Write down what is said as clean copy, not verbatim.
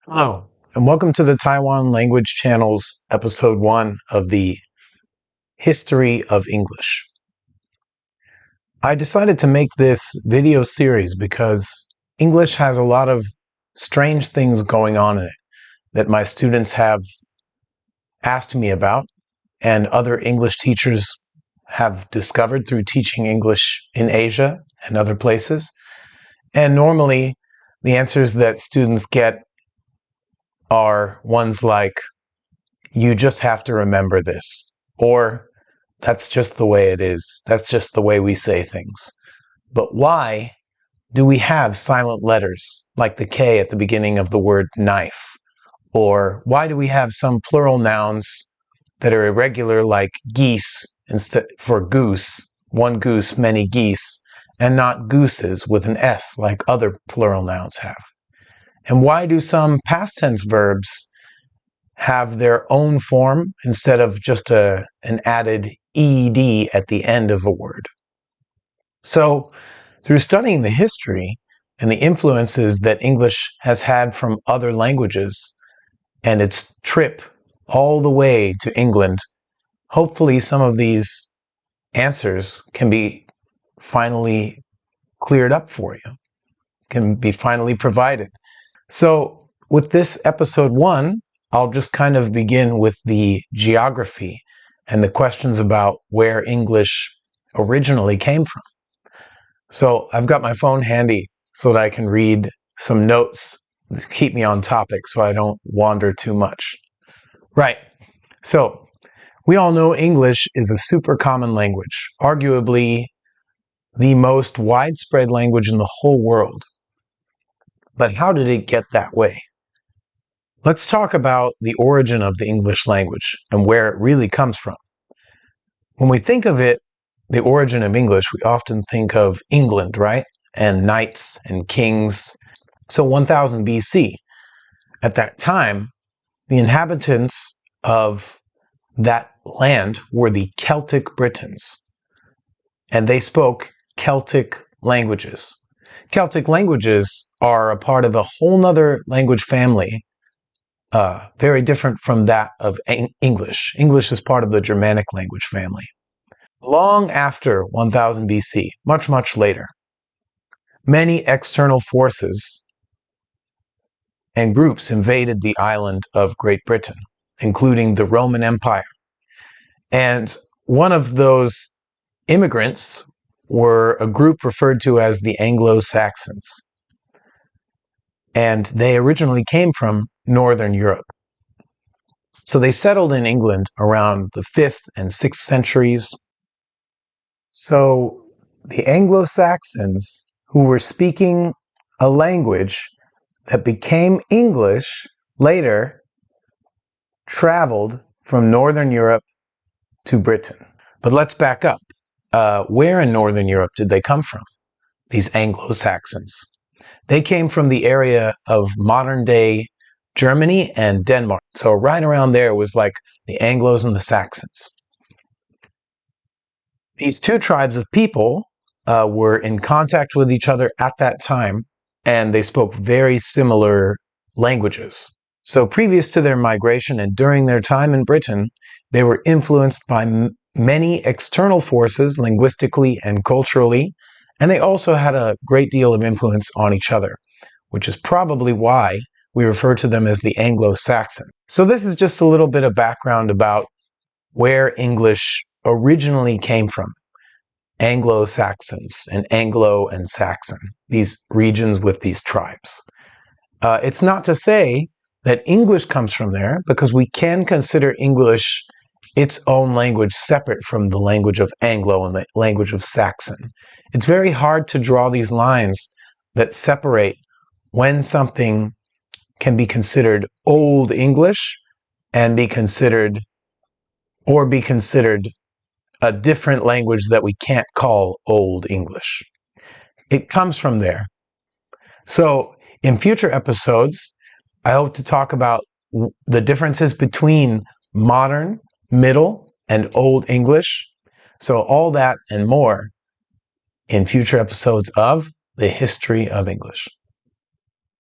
Hello, and welcome to the Taiwan Language Channel's Episode 1 of the History of English. I decided to make this video series because English has a lot of strange things going on in it that my students have asked me about, and other English teachers have discovered through teaching English in Asia and other places. And normally, the answers that students get are ones like, you just have to remember this, or that's just the way it is, that's just the way we say things. But why do we have silent letters like the K at the beginning of the word knife? Or why do we have some plural nouns that are irregular like geese instead for goose, one goose, many geese, and not gooses with an S like other plural nouns have? And why do some past tense verbs have their own form instead of just an added ed at the end of a word? So, through studying the history and the influences that English has had from other languages and its trip all the way to England, hopefully some of these answers can be finally cleared up for you, can be finally provided. So with this episode 1, I'll just kind of begin with the geography and the questions about where English originally came from. So I've got my phone handy so that I can read some notes to keep me on topic so I don't wander too much. Right. So we all know English is a super common language, arguably the most widespread language in the whole world. But how did it get that way? Let's talk about the origin of the English language and where it really comes from. When we think of it, the origin of English, we often think of England, right? And knights and kings. So 1000 BC, at that time, the inhabitants of that land were the Celtic Britons, and they spoke Celtic languages. Celtic languages are a part of a whole nother language family, very different from that of English. English is part of the Germanic language family. Long after 1000 BC, much, much later, many external forces and groups invaded the island of Great Britain, including the Roman Empire. And one of those immigrants were a group referred to as the Anglo-Saxons. And they originally came from Northern Europe. So they settled in England around the 5th and 6th centuries. So the Anglo-Saxons, who were speaking a language that became English later, traveled from Northern Europe to Britain. But let's back up. Where in Northern Europe did they come from, these Anglo-Saxons? They came from the area of modern-day Germany and Denmark. So right around there was like the Anglos and the Saxons. These two tribes of people were in contact with each other at that time, and they spoke very similar languages. So previous to their migration and during their time in Britain, they were influenced by many external forces linguistically and culturally, and they also had a great deal of influence on each other, which is probably why we refer to them as the Anglo-Saxon. So this is just a little bit of background about where English originally came from. Anglo-Saxons and Anglo and Saxon, these regions with these tribes. It's not to say that English comes from there, because we can consider English its own language separate from the language of Anglo and the language of Saxon. It's very hard to draw these lines that separate when something can be considered Old English and be considered a different language that we can't call Old English. It comes from there. So in future episodes, I hope to talk about the differences between modern, Middle, and Old English. So all that and more in future episodes of The History of English.